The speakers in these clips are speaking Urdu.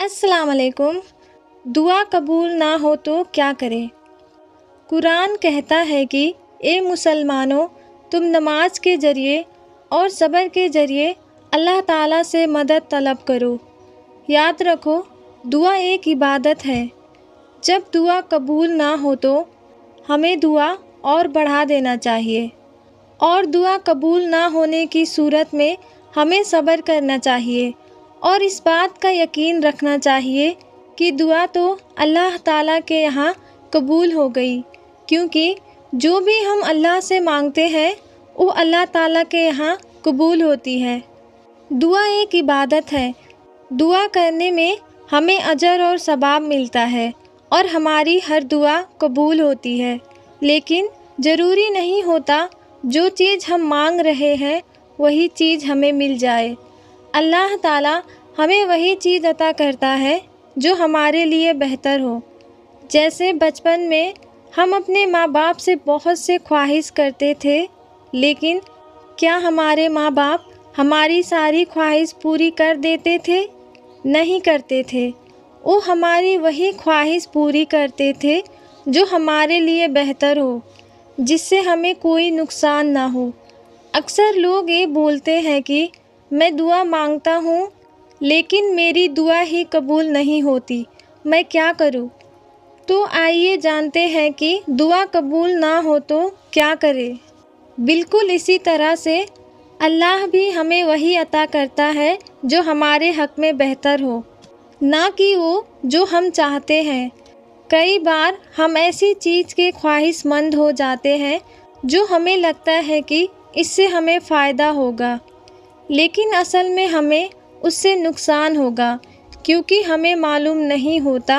السلام علیکم۔ دعا قبول نہ ہو تو کیا کریں؟ قرآن کہتا ہے کہ اے مسلمانوں، تم نماز کے ذریعے اور صبر کے ذریعے اللہ تعالیٰ سے مدد طلب کرو۔ یاد رکھو، دعا ایک عبادت ہے۔ جب دعا قبول نہ ہو تو ہمیں دعا اور بڑھا دینا چاہیے، اور دعا قبول نہ ہونے کی صورت میں ہمیں صبر کرنا چاہیے اور اس بات کا یقین رکھنا چاہیے کہ دعا تو اللہ تعالیٰ کے یہاں قبول ہو گئی، کیونکہ جو بھی ہم اللہ سے مانگتے ہیں وہ اللہ تعالیٰ کے یہاں قبول ہوتی ہے۔ دعا ایک عبادت ہے۔ دعا کرنے میں ہمیں اجر اور ثواب ملتا ہے اور ہماری ہر دعا قبول ہوتی ہے، لیکن ضروری نہیں ہوتا جو چیز ہم مانگ رہے ہیں وہی چیز ہمیں مل جائے۔ اللہ تعالیٰ ہمیں وہی چیز عطا کرتا ہے جو ہمارے لیے بہتر ہو۔ جیسے بچپن میں ہم اپنے ماں باپ سے بہت سے خواہش کرتے تھے، لیکن کیا ہمارے ماں باپ ہماری ساری خواہش پوری کر دیتے تھے؟ نہیں کرتے تھے۔ وہ ہماری وہی خواہش پوری کرتے تھے جو ہمارے لیے بہتر ہو، جس سے ہمیں کوئی نقصان نہ ہو۔ اکثر لوگ یہ بولتے ہیں کہ میں دعا مانگتا ہوں لیکن میری دعا ہی قبول نہیں ہوتی، میں کیا کروں؟ تو آئیے جانتے ہیں کہ دعا قبول نہ ہو تو کیا کرے۔ بالکل اسی طرح سے اللہ بھی ہمیں وہی عطا کرتا ہے جو ہمارے حق میں بہتر ہو، نہ کہ وہ جو ہم چاہتے ہیں۔ کئی بار ہم ایسی چیز کے خواہش مند ہو جاتے ہیں جو ہمیں لگتا ہے کہ اس سے ہمیں فائدہ ہوگا، لیکن اصل میں ہمیں اس سے نقصان ہوگا، کیونکہ ہمیں معلوم نہیں ہوتا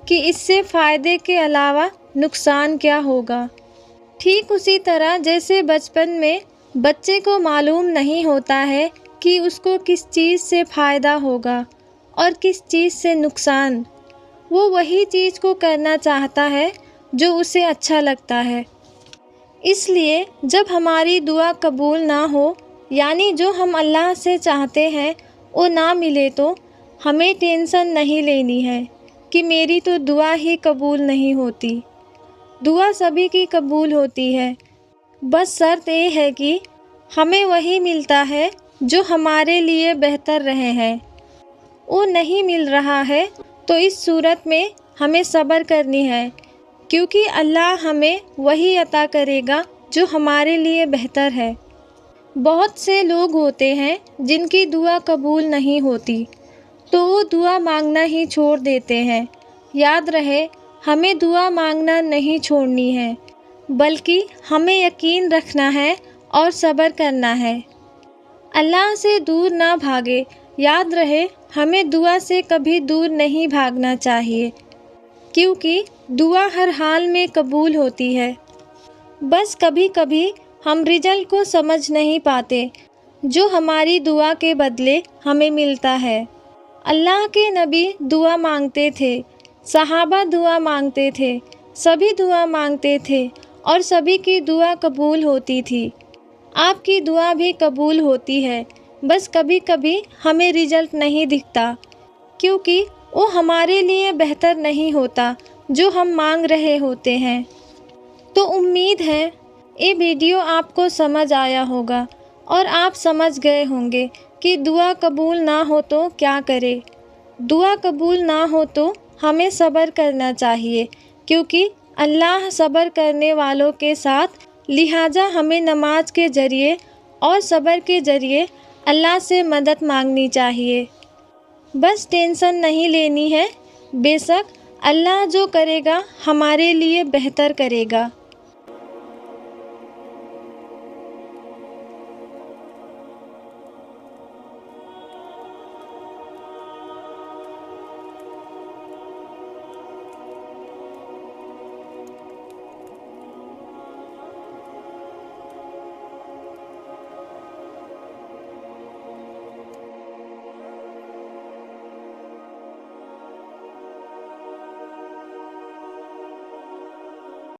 کہ اس سے فائدے کے علاوہ نقصان کیا ہوگا۔ ٹھیک اسی طرح جیسے بچپن میں بچے کو معلوم نہیں ہوتا ہے کہ اس کو کس چیز سے فائدہ ہوگا اور کس چیز سے نقصان، وہ وہی چیز کو کرنا چاہتا ہے جو اسے اچھا لگتا ہے۔ اس لیے جب ہماری دعا قبول نہ ہو، یعنی جو ہم اللہ سے چاہتے ہیں وہ نہ ملے، تو ہمیں ٹینشن نہیں لینی ہے کہ میری تو دعا ہی قبول نہیں ہوتی۔ دعا سبھی کی قبول ہوتی ہے، بس شرط یہ ہے کہ ہمیں وہی ملتا ہے جو ہمارے لیے بہتر رہے ہیں۔ وہ نہیں مل رہا ہے تو اس صورت میں ہمیں صبر کرنی ہے، کیونکہ اللہ ہمیں وہی عطا کرے گا جو ہمارے لیے بہتر ہے۔ بہت سے لوگ ہوتے ہیں جن کی دعا قبول نہیں ہوتی، تو وہ دعا مانگنا ہی چھوڑ دیتے ہیں۔ یاد رہے، ہمیں دعا مانگنا نہیں چھوڑنی ہے، بلکہ ہمیں یقین رکھنا ہے اور صبر کرنا ہے۔ اللہ سے دور نہ بھاگے۔ یاد رہے، ہمیں دعا سے کبھی دور نہیں بھاگنا چاہیے، کیونکہ دعا ہر حال میں قبول ہوتی ہے۔ بس کبھی کبھی ہم رزلٹ کو سمجھ نہیں پاتے جو ہماری دعا کے بدلے ہمیں ملتا ہے۔ اللہ کے نبی دعا مانگتے تھے، صحابہ دعا مانگتے تھے، سبھی دعا مانگتے تھے اور سبھی کی دعا قبول ہوتی تھی۔ آپ کی دعا بھی قبول ہوتی ہے، بس کبھی کبھی ہمیں رزلٹ نہیں دکھتا، کیونکہ وہ ہمارے لیے بہتر نہیں ہوتا جو ہم مانگ رہے ہوتے ہیں۔ تو امید ہے یہ ویڈیو آپ کو سمجھ آیا ہوگا اور آپ سمجھ گئے ہوں گے کہ دعا قبول نہ ہو تو کیا کرے۔ دعا قبول نہ ہو تو ہمیں صبر کرنا چاہیے، کیونکہ اللہ صبر کرنے والوں کے ساتھ، لہٰذا ہمیں نماز کے ذریعے اور صبر کے ذریعے اللہ سے مدد مانگنی چاہیے۔ بس ٹینشن نہیں لینی ہے، بے شک اللہ جو کرے گا ہمارے لیے بہتر کرے گا۔